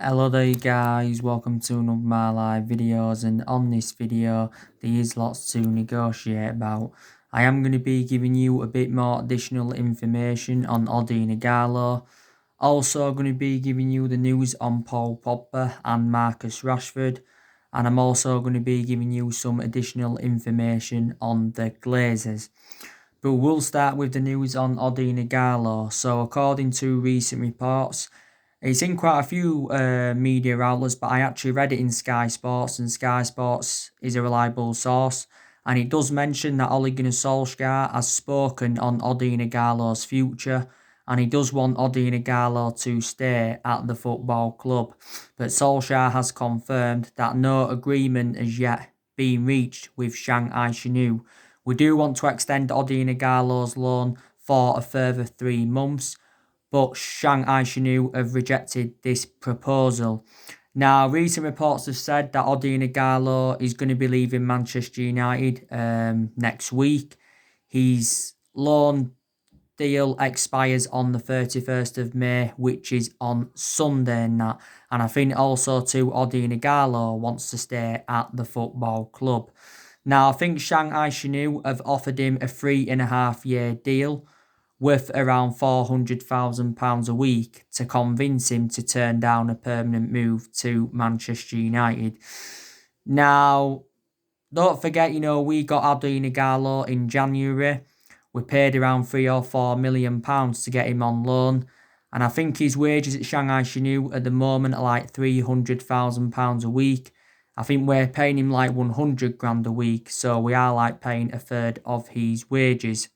Hello there guys, welcome to one of my live videos, and on this video there is lots to negotiate about. I am going to be giving you a bit more additional information on Ighalo. Also going to be giving you the news on Paul Pogba and Marcus Rashford, and I'm also going to be giving you some additional information on the Glazers. But we'll start with the news on Ighalo. So according to recent reports, it's in quite a few media outlets, but I actually read it in Sky Sports, and Sky Sports is a reliable source. And it does mention that Ole Gunnar Solskjaer has spoken on Ighalo's future, and he does want Ighalo to stay at the football club. But Solskjaer has confirmed that no agreement has yet been reached with Shanghai Shenhua. We do want to extend Ighalo's loan for a further 3 months, but Shanghai Shenhua have rejected this proposal. Now, recent reports have said that Ighalo is going to be leaving Manchester United next week. His loan deal expires on the 31st of May, which is on Sunday and that. And I think also too, Ighalo wants to stay at the football club. Now, I think Shanghai Shenhua have offered him a 3.5-year deal worth around £400,000 a week to convince him to turn down a permanent move to Manchester United. Now, don't forget, we got Ighalo in January. We paid around £3 or £4 million to get him on loan. And I think his wages at Shanghai Shenhua at the moment are like £300,000 a week. I think we're paying him like 100 grand a week. So we are like paying a third of his wages.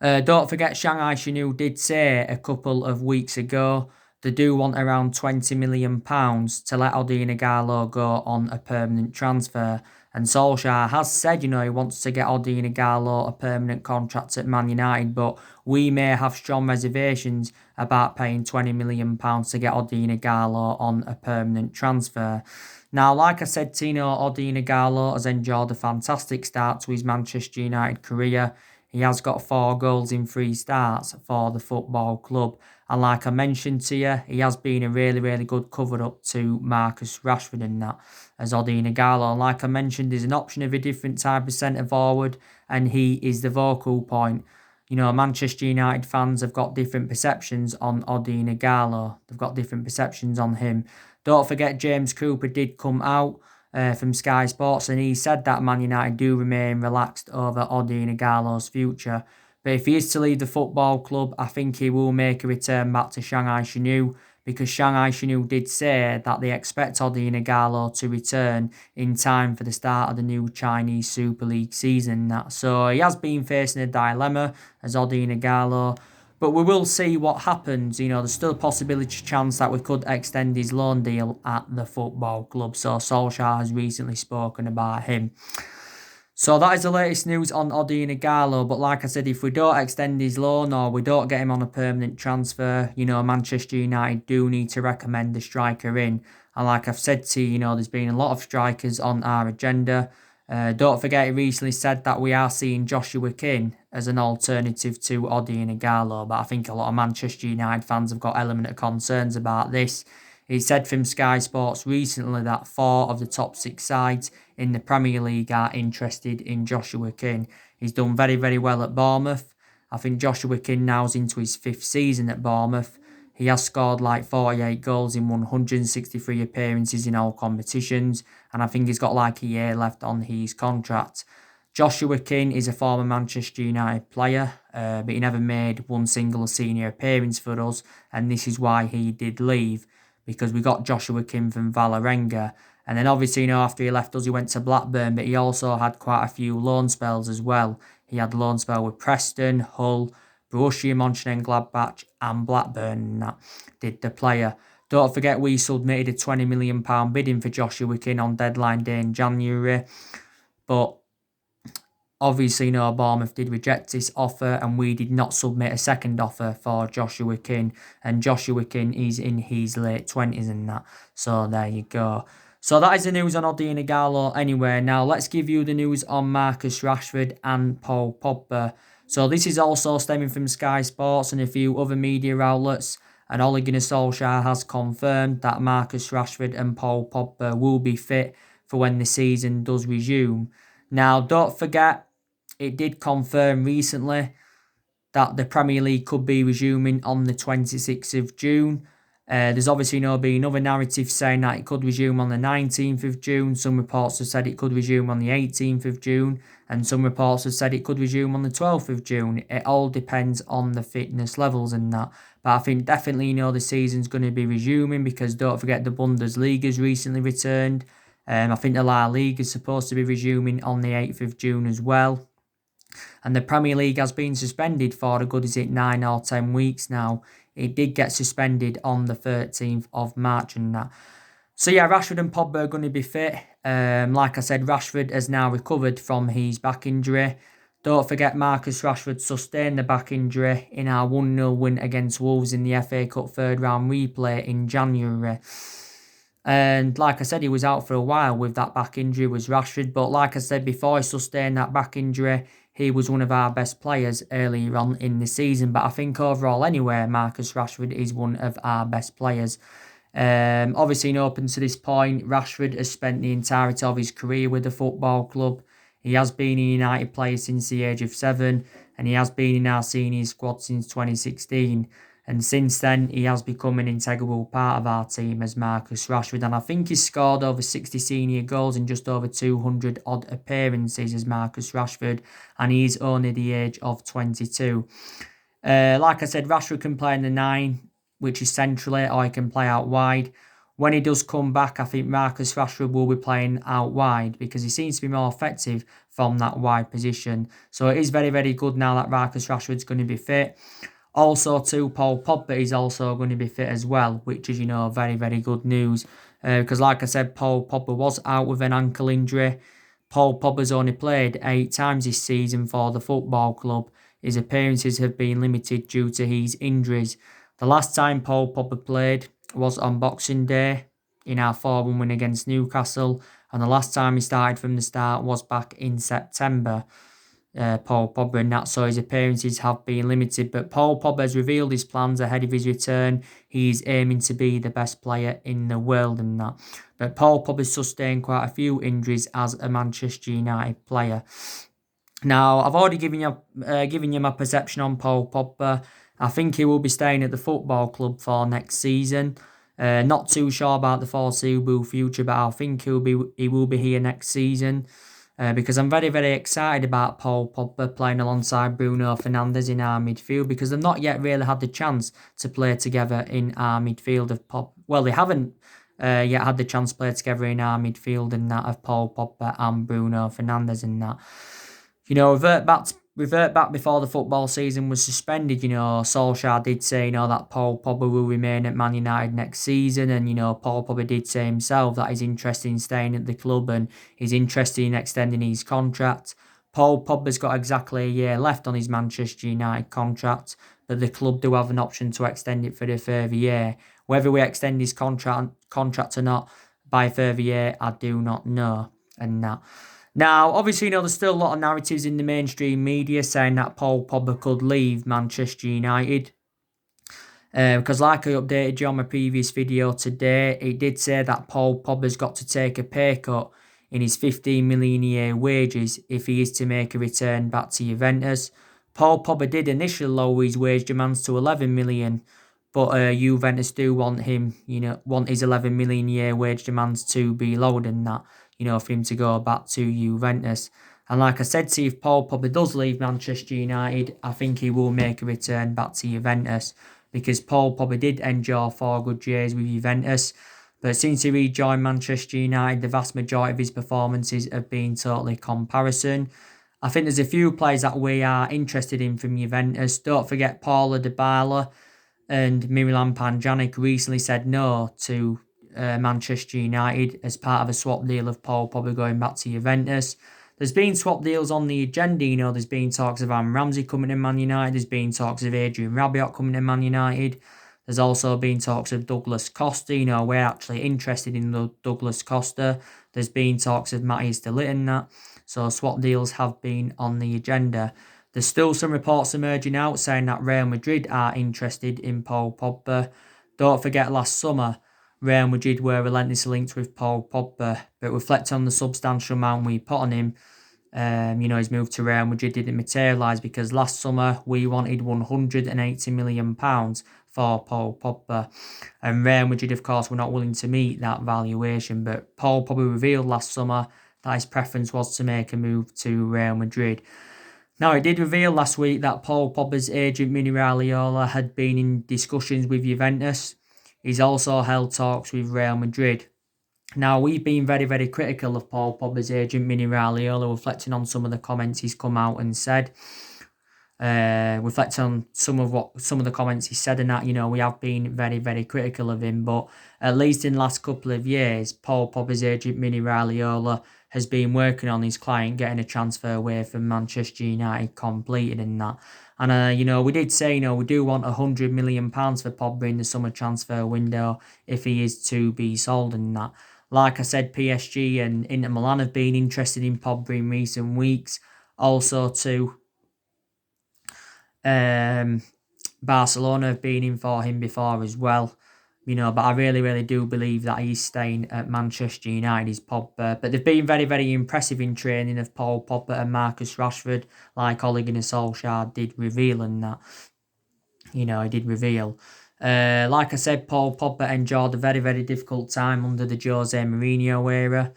Don't forget, Shanghai Shenhua did say a couple of weeks ago they do want around £20 million to let Ighalo go on a permanent transfer. And Solskjaer has said, he wants to get Ighalo a permanent contract at Man United, but we may have strong reservations about paying £20 million to get Ighalo on a permanent transfer. Now, like I said, Ighalo has enjoyed a fantastic start to his Manchester United career. He has got 4 goals in 3 starts for the football club. And like I mentioned to you, he has been a really, really good cover-up to Marcus Rashford in that as Ighalo. And like I mentioned, there's an option of a different type of centre-forward, and he is the vocal point. Manchester United fans have got different perceptions on Ighalo. They've got different perceptions on him. Don't forget, James Cooper did come out from Sky Sports, and he said that Man United do remain relaxed over Ighalo's future. But if he is to leave the football club, I think he will make a return back to Shanghai Shenhua, because Shanghai Shenhua did say that they expect Ighalo to return in time for the start of the new Chinese Super League season. So he has been facing a dilemma as Ighalo. But we will see what happens. There's still a possibility chance that we could extend his loan deal at the football club. So Solskjaer has recently spoken about him. So that is the latest news on Ighalo. But like I said, if we don't extend his loan or we don't get him on a permanent transfer, Manchester United do need to recommend a striker in. And like I've said to you, there's been a lot of strikers on our agenda. Don't forget, he recently said that we are seeing Joshua King as an alternative to Ighalo, but I think a lot of Manchester United fans have got element of concerns about this. He said from Sky Sports recently that 4 of the top 6 sides in the Premier League are interested in Joshua King. He's done very, very well at Bournemouth. I think Joshua King now's into his 5th season at Bournemouth. He has scored like 48 goals in 163 appearances in all competitions, and I think he's got like a year left on his contract. Joshua King is a former Manchester United player, but he never made one single senior appearance for us, and this is why he did leave, because we got Joshua King from Vålerenga. And then obviously, after he left us, he went to Blackburn, but he also had quite a few loan spells as well. He had a loan spell with Preston, Hull, Borussia Mönchengladbach and Blackburn, that did the player. Don't forget, we submitted a £20 million bidding for Joshua King on deadline day in January. But obviously, Bournemouth did reject this offer, and we did not submit a second offer for Joshua King. And Joshua King is in his late 20s and that. So there you go. So that is the news on Ighalo anyway. Now let's give you the news on Marcus Rashford and Paul Pogba. So this is also stemming from Sky Sports and a few other media outlets. and Ole Gunnar Solskjaer has confirmed that Marcus Rashford and Paul Pogba will be fit for when the season does resume. Now, don't forget, it did confirm recently that the Premier League could be resuming on the 26th of June. There's obviously been other narratives saying that it could resume on the 19th of June. Some reports have said it could resume on the 18th of June. And some reports have said it could resume on the 12th of June. It all depends on the fitness levels and that. But I think definitely, the season's going to be resuming, because don't forget the Bundesliga's recently returned. I think the La Liga is supposed to be resuming on the 8th of June as well. And the Premier League has been suspended for a good, 9 or 10 weeks now. It did get suspended on the 13th of March and that. So yeah, Rashford and Pogba are going to be fit. Like I said, Rashford has now recovered from his back injury. Don't forget, Marcus Rashford sustained the back injury in our 1-0 win against Wolves in the FA Cup third round replay in January. And like I said, he was out for a while with that back injury, was Rashford. But like I said, before he sustained that back injury, he was one of our best players earlier on in the season. But I think overall anyway, Marcus Rashford is one of our best players. Obviously, up to this point, Rashford has spent the entirety of his career with the football club. He has been a United player since the age of 7, and he has been in our senior squad since 2016. And since then, he has become an integral part of our team as Marcus Rashford. And I think he's scored over 60 senior goals in just over 200 odd appearances as Marcus Rashford. And he's only the age of 22. Like I said, Rashford can play in the 9, which is centrally, or he can play out wide. When he does come back, I think Marcus Rashford will be playing out wide, because he seems to be more effective from that wide position. So it is very, very good now that Marcus Rashford's going to be fit. Also, too, Paul Pogba is also going to be fit as well, which is, very, very good news. Because like I said, Paul Pogba was out with an ankle injury. Paul Pogba's only played 8 times this season for the football club. His appearances have been limited due to his injuries. The last time Paul Pogba played was on Boxing Day in our 4-1 win against Newcastle. And the last time he started from the start was back in September. Paul Pogba and that, so his appearances have been limited. But Paul Pogba has revealed his plans ahead of his return. He's aiming to be the best player in the world and that. But Paul Pogba sustained quite a few injuries as a Manchester United player. Now, I've already given you my perception on Paul Pogba. I think he will be staying at the football club for next season. Not too sure about the foreseeable future, but I think he will be here next season. Because I'm very, very excited about Paul Pogba playing alongside Bruno Fernandes in our midfield, because they've not yet really had the chance to play together in our midfield of they haven't yet had the chance to play together in our midfield and that of Paul Pogba and Bruno Fernandes and that. Revert back before the football season was suspended. Solskjaer did say, that Paul Pogba will remain at Man United next season. And, Paul Pogba did say himself that he's interested in staying at the club and he's interested in extending his contract. Paul Pogba's got exactly a year left on his Manchester United contract, but the club do have an option to extend it for a further year. Whether we extend his contract or not by a further year, I do not know. And that. Now, obviously, there's still a lot of narratives in the mainstream media saying that Paul Pogba could leave Manchester United. Because like I updated you on my previous video today, it did say that Paul Pogba's got to take a pay cut in his 15 million a year wages if he is to make a return back to Juventus. Paul Pogba did initially lower his wage demands to 11 million, but Juventus do want his 11 million a year wage demands to be lower than that. For him to go back to Juventus. And like I said, see if Paul Pogba does leave Manchester United, I think he will make a return back to Juventus, because Paul Pogba did endure 4 good years with Juventus. But since he rejoined Manchester United, the vast majority of his performances have been totally comparison. I think there's a few players that we are interested in from Juventus. Don't forget Paulo Dybala and Miralem Pjanic recently said no to Manchester United as part of a swap deal of Paul Pogba going back to Juventus. There's been swap deals on the agenda. There's been talks of Aaron Ramsey coming to Man United. There's been talks of Adrian Rabiot coming to Man United. There's also been talks of Douglas Costa. We're actually interested in Douglas Costa. There's been talks of Matthias de Ligt and that. So swap deals have been on the agenda. There's still some reports emerging out saying that Real Madrid are interested in Paul Pogba. Don't forget last summer, Real Madrid were relentlessly linked with Paul Pogba, but reflecting on the substantial amount we put on him, his move to Real Madrid didn't materialise because last summer we wanted £180 million for Paul Pogba. And Real Madrid, of course, were not willing to meet that valuation. But Paul Pogba revealed last summer that his preference was to make a move to Real Madrid. Now, it did reveal last week that Paul Pogba's agent Mini Raiola had been in discussions with Juventus. He's also held talks with Real Madrid. Now, we've been very, very critical of Paul Pogba's agent Mini Raiola, reflecting on some of the comments he's come out and said. Reflecting on some of the comments he said and that, we have been very, very critical of him. But at least in the last couple of years, Paul Pogba's agent Mini Raiola has been working on his client getting a transfer away from Manchester United completed in that. And, we did say, we do want £100 million for Pogba in the summer transfer window if he is to be sold in that. Like I said, PSG and Inter Milan have been interested in Pogba in recent weeks. Also, too, Barcelona have been in for him before as well. But I really, really do believe that he's staying at Manchester United, is Pogba. But they've been very, very impressive in training of Paul Pogba and Marcus Rashford, like Ole Gunnar Solskjaer did reveal and that. He did reveal. Like I said, Paul Pogba endured a very, very difficult time under the Jose Mourinho era.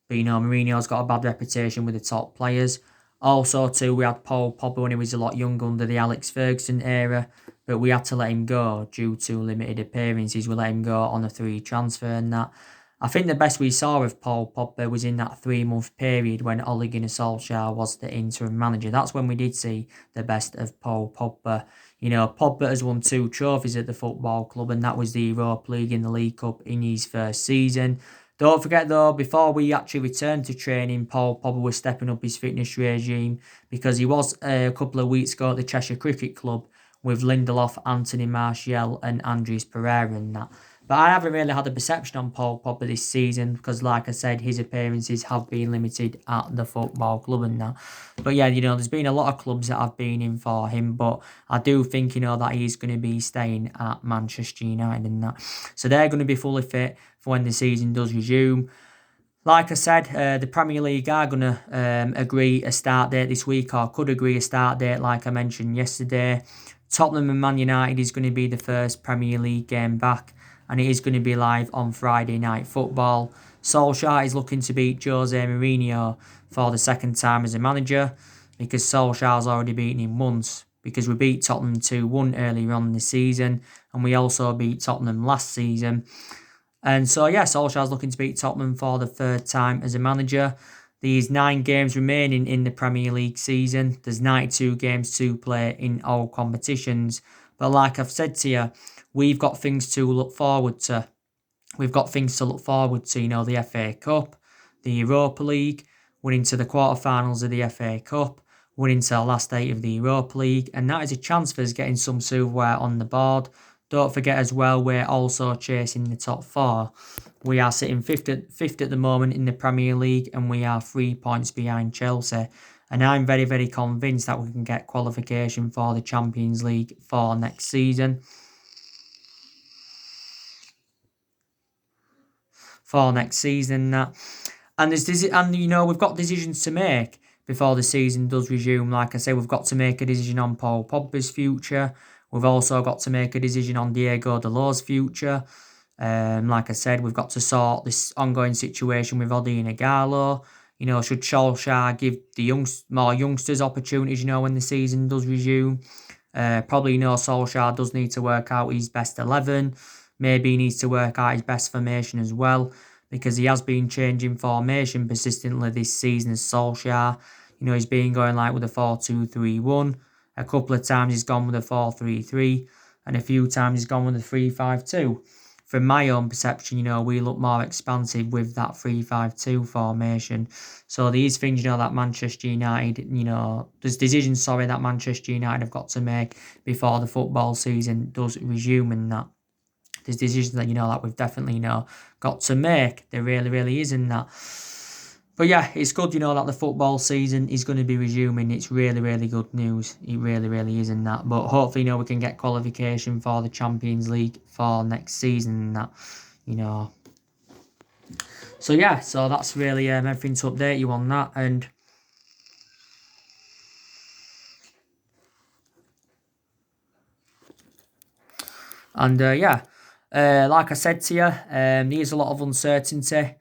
But, Mourinho's got a bad reputation with the top players. Also, too, we had Paul Pogba when he was a lot younger under the Alex Ferguson era, but we had to let him go due to limited appearances. We let him go on a free transfer and that. I think the best we saw of Paul Pogba was in that 3-month period when Ole Gunnar Solskjaer was the interim manager. That's when we did see the best of Paul Pogba. Pogba has won 2 trophies at the football club, and that was the Europa League and the League Cup in his first season. Don't forget though, before we actually returned to training, Paul Pogba was stepping up his fitness regime because he was a couple of weeks ago at the Cheshire Cricket Club with Lindelof, Anthony Martial and Andres Pereira and that. But I haven't really had a perception on Paul Pogba this season because, like I said, his appearances have been limited at the football club and that. But yeah, there's been a lot of clubs that have been in for him, but I do think, that he's going to be staying at Manchester United and that. So they're going to be fully fit for when the season does resume. Like I said, the Premier League are going to agree a start date this week, or could agree a start date like I mentioned yesterday. Tottenham and Man United is going to be the first Premier League game back, and it is going to be live on Friday Night Football. Solskjaer is looking to beat Jose Mourinho for the second time as a manager, because Solskjaer's already beaten him once, because we beat Tottenham 2-1 earlier on in the season, and we also beat Tottenham last season. And so, yeah, Solskjaer's looking to beat Tottenham for the third time as a manager. There's 9 games remaining in the Premier League season. There's 92 games to play in all competitions. But like I've said to you, we've got things to look forward to. The FA Cup, the Europa League, winning to the quarterfinals of the FA Cup, winning to the last 8 of the Europa League, and that is a chance for us getting some silverware on the board. Don't forget as well, we're also chasing the top 4. We are sitting fifth at the moment in the Premier League, and we are 3 points behind Chelsea. And I'm very, very convinced that we can get qualification for the Champions League for next season. And we've got decisions to make before the season does resume. Like I say, we've got to make a decision on Paul Pogba's future. We've also got to make a decision on Diego Dalot's future. Like I said, we've got to sort this ongoing situation with Odi and Ighalo. Should Solskjaer give the more youngsters opportunities, when the season does resume? Probably, Solskjaer does need to work out his best 11. Maybe he needs to work out his best formation as well, because he has been changing formation persistently this season as Solskjaer. He's been going with a 4-2-3-1. A couple of times he's gone with a 4-3-3, and a few times he's gone with a 3-5-2. From my own perception, we look more expansive with that 3-5-2 formation. So these things, that Manchester United, there's decisions, that Manchester United have got to make before the football season does resume and that. There's decisions that, that we've definitely, got to make. There really, really is in that. But yeah, it's good, that the football season is going to be resuming. It's really, really good news. It really, really is in that. But hopefully, we can get qualification for the Champions League for next season and that, you know. So yeah, so that's really everything to update you on that. And yeah, like I said to you, there's a lot of uncertainty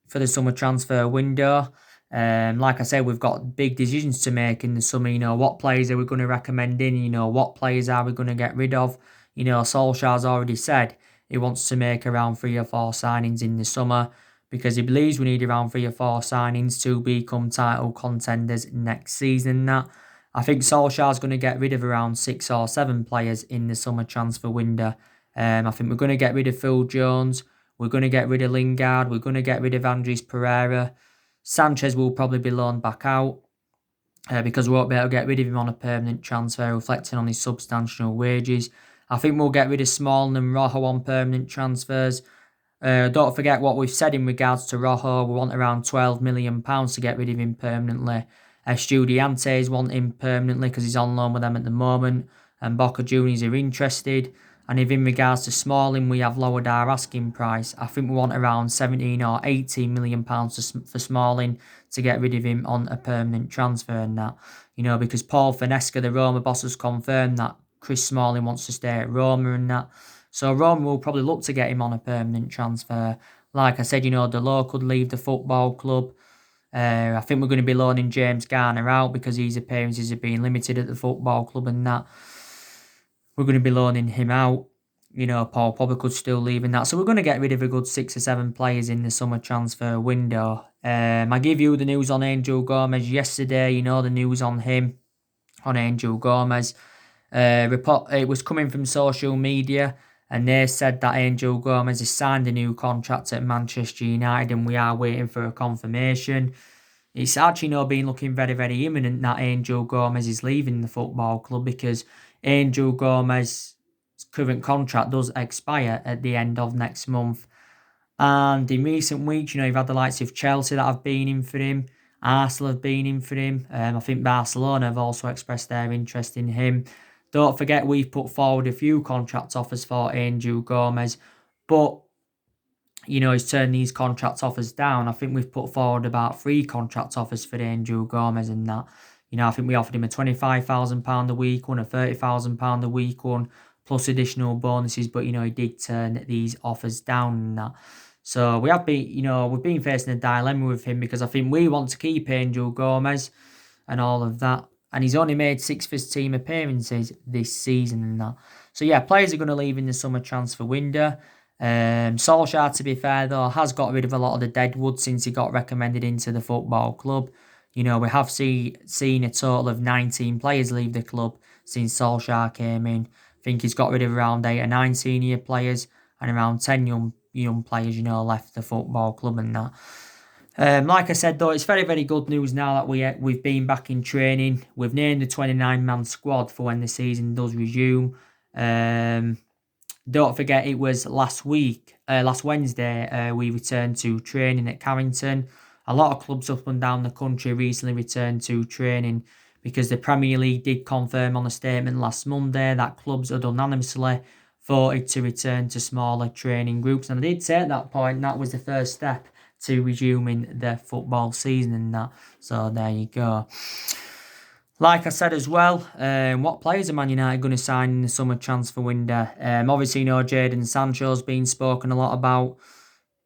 for the summer transfer window. Like I said, we've got big decisions to make in the summer. What players are we going to recommend in? What players are we going to get rid of? Solskjaer's already said he wants to make around 3 or 4 signings in the summer because he believes we need around 3 or 4 signings to become title contenders next season. That I think Solskjaer's going to get rid of around 6 or 7 players in the summer transfer window. I think we're going to get rid of Phil Jones. We're going to get rid of Lingard. We're going to get rid of Andres Pereira. Sanchez will probably be loaned back out because we won't be able to get rid of him on a permanent transfer, reflecting on his substantial wages. I think we'll get rid of Smalling and Rojo on permanent transfers. Don't forget what we've said in regards to Rojo. We want around £12 million to get rid of him permanently. Estudiantes want him permanently because he's on loan with them at the moment. And Boca Juniors are interested. And if in regards to Smalling, we have lowered our asking price. I think we want around £17 or £18 million for Smalling to get rid of him on a permanent transfer and that. Because Paul Finesca, the Roma boss, has confirmed that Chris Smalling wants to stay at Roma and that. So Roma will probably look to get him on a permanent transfer. Like I said, Delo could leave the football club. I think we're going to be loaning James Garner out because his appearances have been limited at the football club and that. We're going to be loaning him out. Paul Pogba could still leave in that. So we're going to get rid of a good 6 or 7 players in the summer transfer window. I give you the news on Angel Gomez yesterday. The news on him, on Angel Gomez. It was coming from social media and they said that Angel Gomez has signed a new contract at Manchester United and we are waiting for a confirmation. It's actually been looking very, very imminent that Angel Gomez is leaving the football club because Angel Gomez's current contract does expire at the end of next month. And in recent weeks, you've had the likes of Chelsea that have been in for him. Arsenal have been in for him. I think Barcelona have also expressed their interest in him. Don't forget, we've put forward a few contract offers for Angel Gomez, but he's turned these contract offers down. I think we've put forward about 3 contract offers for Angel Gomez and that. I think we offered him a £25,000 a week one, a £30,000 a week one, plus additional bonuses, but he did turn these offers down and that. So we have been, we've been facing a dilemma with him because I think we want to keep Angel Gomez and all of that. And he's only made 6 first team appearances this season and that. So yeah, players are going to leave in the summer transfer window. Solskjaer, to be fair though, has got rid of a lot of the deadwood since he got recommended into the football club. We have seen a total of 19 players leave the club since Solskjaer came in. I think he's got rid of around 8 or 9 senior players and around 10 young players, left the football club and that. Like I said though, it's very, very good news now that we've been back in training. We've named the 29-man squad for when the season does resume. Don't forget it was last Wednesday, we returned to training at Carrington. A lot of clubs up and down the country recently returned to training because the Premier League did confirm on a statement last Monday that clubs had unanimously voted to return to smaller training groups. And I did say at that point that was the first step to resuming the football season and that. So there you go. Like I said as well, what players are Man United going to sign in the summer transfer window? Obviously, Jadon Sancho's been spoken a lot about.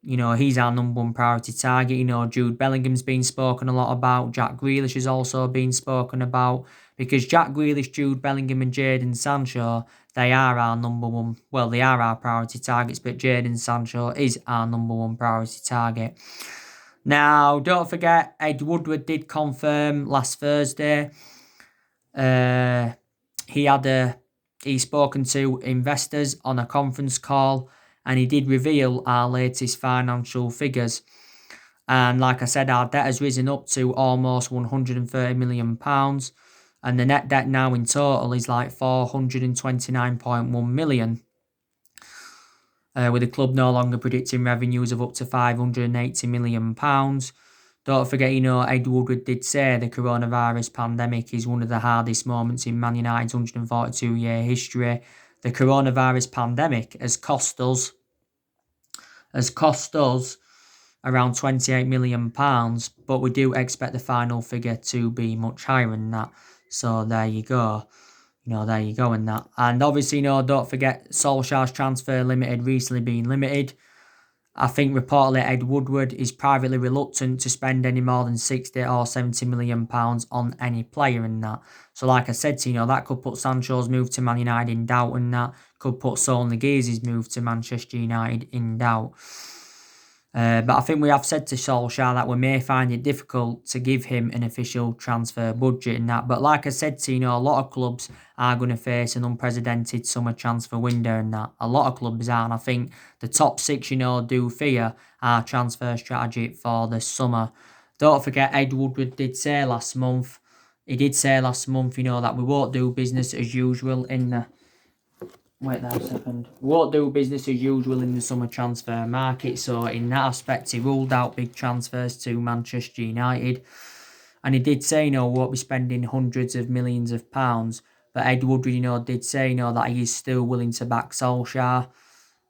He's our number one priority target. Jude Bellingham's been spoken a lot about. Jack Grealish has also been spoken about. Because Jack Grealish, Jude Bellingham and Jadon Sancho, they are our number one. Well, they are our priority targets, but Jadon Sancho is our number one priority target. Now, don't forget, Ed Woodward did confirm last Thursday. He's spoken to investors on a conference call and he did reveal our latest financial figures. And like I said, our debt has risen up to almost £130 million. And the net debt now in total is like £429.1 million. with the club no longer predicting revenues of up to £580 million. Don't forget, Ed Woodward did say the coronavirus pandemic is one of the hardest moments in Man United's 142-year history. The coronavirus pandemic has cost us around £28 million, but we do expect the final figure to be much higher than that. So there you go. There you go in that. And obviously, don't forget Solskjaer's transfer limited recently being limited. I think reportedly Ed Woodward is privately reluctant to spend any more than 60 or 70 million pounds on any player in that. So like I said to you, that could put Sancho's move to Man United in doubt, and that could put Solskjaer's move to Manchester United in doubt. But I think we have said to Solskjaer that we may find it difficult to give him an official transfer budget in that. But like I said to a lot of clubs are going to face an unprecedented summer transfer window in that. A lot of clubs are, and I think the top six, do fear our transfer strategy for the summer. Don't forget, Ed Woodward did say last month, that we won't do business as usual in the... Wait there a second. We won't do business as usual in the summer transfer market. So in that aspect, he ruled out big transfers to Manchester United. And he did say, we won't be spending hundreds of millions of pounds. But Ed Woodward, did say, that he is still willing to back Solskjaer.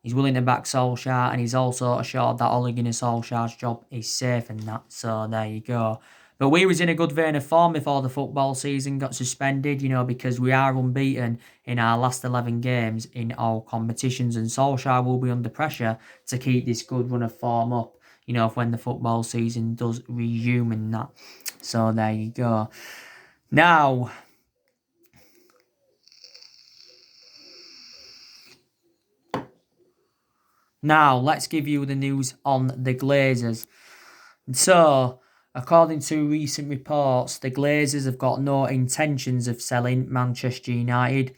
He's willing to back Solskjaer, and he's also assured that Ole Gunnar Solskjaer's job is safe and that. So there you go. But we was in a good vein of form before the football season got suspended, because we are unbeaten in our last 11 games in all competitions, and Solskjaer will be under pressure to keep this good run of form up, when the football season does resume and that. So there you go. Now, let's give you the news on the Glazers. So, according to recent reports, the Glazers have got no intentions of selling Manchester United.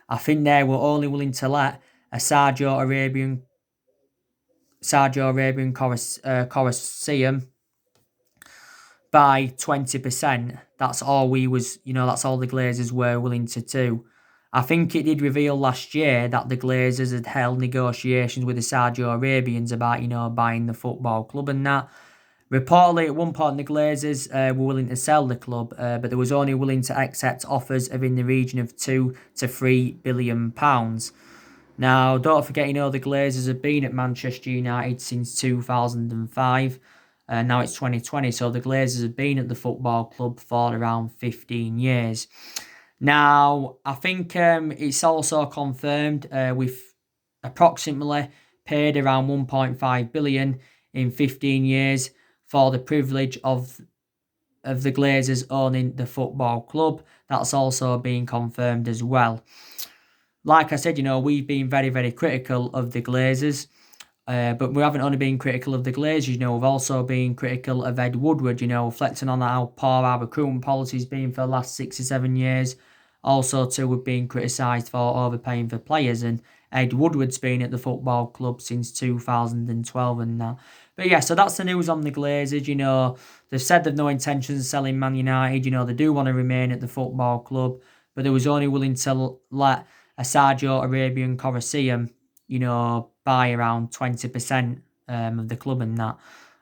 I think they were only willing to let a Saudi Arabian Colosseum by 20%. That's all that's all the Glazers were willing to do. I think it did reveal last year that the Glazers had held negotiations with the Saudi Arabians about, buying the football club and that. Reportedly, at one point, the Glazers were willing to sell the club, but they was only willing to accept offers of in the region of £2 to £3 billion. Now, don't forget, the Glazers have been at Manchester United since 2005. Now it's 2020, so the Glazers have been at the football club for around 15 years. Now, I think it's also confirmed we've approximately paid around 1.5 billion in 15 years for the privilege of the Glazers owning the football club. That's also been confirmed as well. Like I said, we've been very, very critical of the Glazers. But we haven't only been critical of the Glazers, we've also been critical of Ed Woodward, reflecting on how poor our recruitment policy has been for the last 6 or 7 years. Also, too, we've been criticised for overpaying for players, and Ed Woodward's been at the football club since 2012 and that. But yeah, so that's the news on the Glazers, they've said they've no intentions of selling Man United, they do want to remain at the football club, but they was only willing to let a Saudi Arabian Colosseum, buy around 20% of the club and that.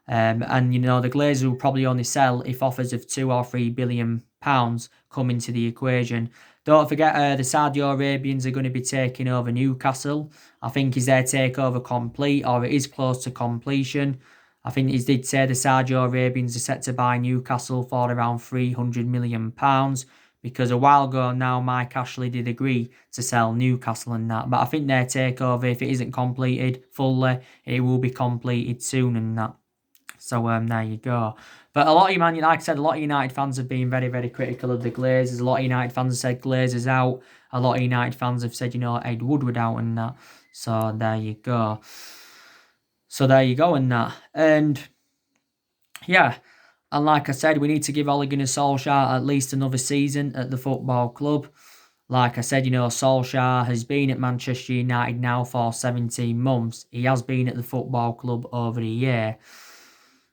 And the Glazers will probably only sell if offers of £2 or £3 billion come into the equation. Don't forget, the Saudi Arabians are going to be taking over Newcastle. I think is their takeover complete, or it is close to completion. I think he did say the Saudi Arabians are set to buy Newcastle for around £300 million. Because a while ago now, Mike Ashley did agree to sell Newcastle and that. But I think their takeover, if it isn't completed fully, it will be completed soon and that. So there you go. But a lot of like I said, a lot of United fans have been very, very critical of the Glazers. A lot of United fans have said Glazers out. A lot of United fans have said, Ed Woodward out and that. So there you go. And that. And yeah. And like I said, we need to give Ole Gunnar Solskjaer at least another season at the football club. Like I said, Solskjaer has been at Manchester United now for 17 months. He has been at the football club over a year.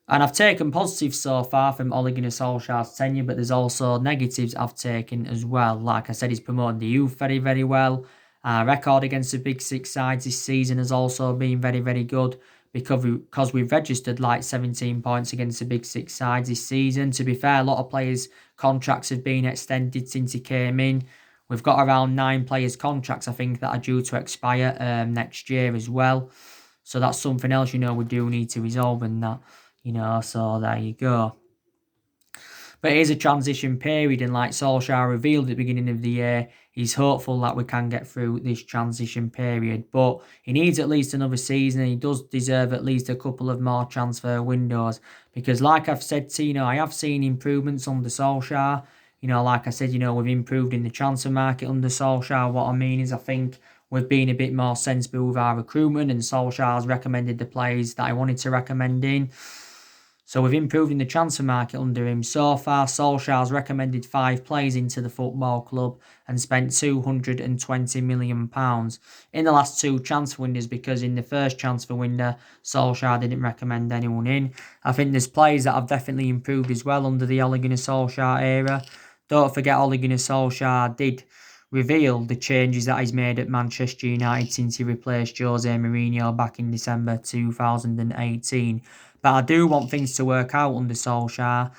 And I've taken positives so far from Ole Gunnar Solskjaer's tenure, but there's also negatives I've taken as well. Like I said, he's promoting the youth very, very well. Our record against the Big Six sides this season has also been very, very good because we've registered like 17 points against the Big Six sides this season. To be fair, a lot of players' contracts have been extended since he came in. We've got around 9 players' contracts, I think, that are due to expire next year as well. So that's something else, we do need to resolve in that, so there you go. But it is a transition period, and like Solskjaer revealed at the beginning of the year, he's hopeful that we can get through this transition period. But he needs at least another season, and he does deserve at least a couple of more transfer windows. Because like I've said to I have seen improvements under Solskjaer. Like I said, we've improved in the transfer market under Solskjaer. What I mean is I think we've been a bit more sensible with our recruitment, and Solskjaer's recommended the players that I wanted to recommend in. So we've improved in the transfer market under him. So far, Solskjaer's recommended 5 players into the football club and spent £220 million in the last 2 transfer windows, because in the first transfer window, Solskjaer didn't recommend anyone in. I think there's players that have definitely improved as well under the Ole Gunnar Solskjaer era. Don't forget, Ole Gunnar Solskjaer did reveal the changes that he's made at Manchester United since he replaced Jose Mourinho back in December 2018. But I do want things to work out under Solskjaer.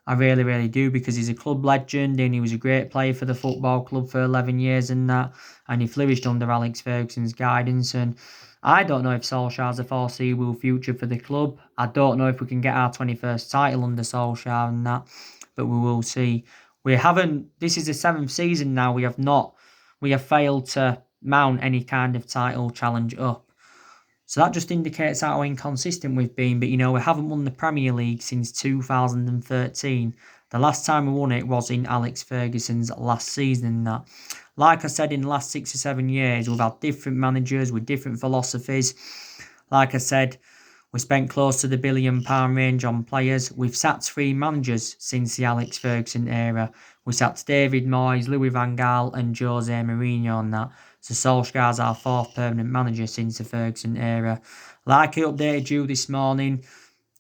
I really, really do, because he's a club legend and he was a great player for the football club for 11 years and that. And he flourished under Alex Ferguson's guidance. And I don't know if Solskjaer's a foreseeable future for the club. I don't know if we can get our 21st title under Solskjaer and that. But we will see. This is the 7th season now. We have failed to mount any kind of title challenge up. So that just indicates how inconsistent we've been. But, we haven't won the Premier League since 2013. The last time we won it was in Alex Ferguson's last season. That, like I said, in the last 6 or 7 years, we've had different managers with different philosophies. Like I said, we spent close to the £1 billion range on players. We've sacked 3 managers since the Alex Ferguson era. We sacked David Moyes, Louis van Gaal and Jose Mourinho on that. So Solskjaer's our 4th permanent manager since the Ferguson era. Like I updated you this morning,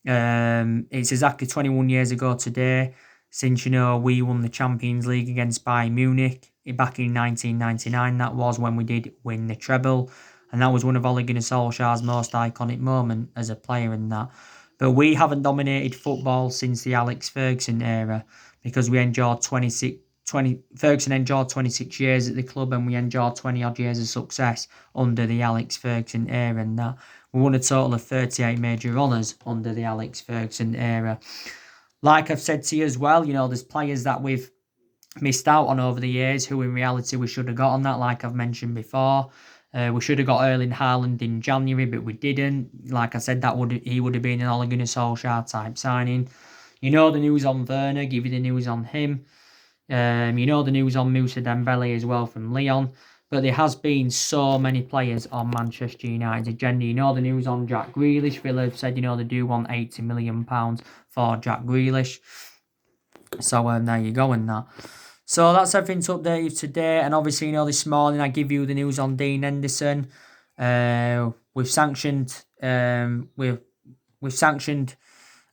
it's exactly 21 years ago today since, we won the Champions League against Bayern Munich. Back in 1999, that was when we did win the treble. And that was one of Ole Gunnar Solskjaer's most iconic moments as a player in that. But we haven't dominated football since the Alex Ferguson era, because we endured Ferguson endured 26 years at the club, and we endured 20 odd years of success under the Alex Ferguson era and that. We won a total of 38 major honours under the Alex Ferguson era. Like I've said to you as well, there's players that we've missed out on over the years who in reality we should have got on that, like I've mentioned before. We should have got Erling Haaland in January, but we didn't. Like I said, he would have been an Ole Gunnar Solskjaer type signing. The news on Werner, give you the news on him. The news on Moussa Dembele as well from Lyon. But there has been so many players on Manchester United's agenda. The news on Jack Grealish. Villa have said, they do want £80 million for Jack Grealish. So there you go in that. So that's everything to update you today. And obviously, this morning I give you the news on Dean Henderson. We've sanctioned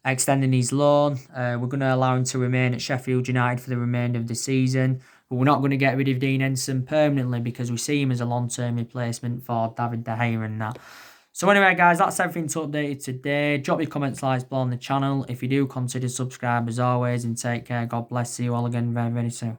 extending his loan. We're going to allow him to remain at Sheffield United for the remainder of the season. But we're not going to get rid of Dean Henderson permanently, because we see him as a long-term replacement for David De Gea and that. So anyway, guys, that's everything to update you today. Drop your comments, likes below on the channel. If you do, consider subscribe as always, and take care. God bless you all again very, very soon.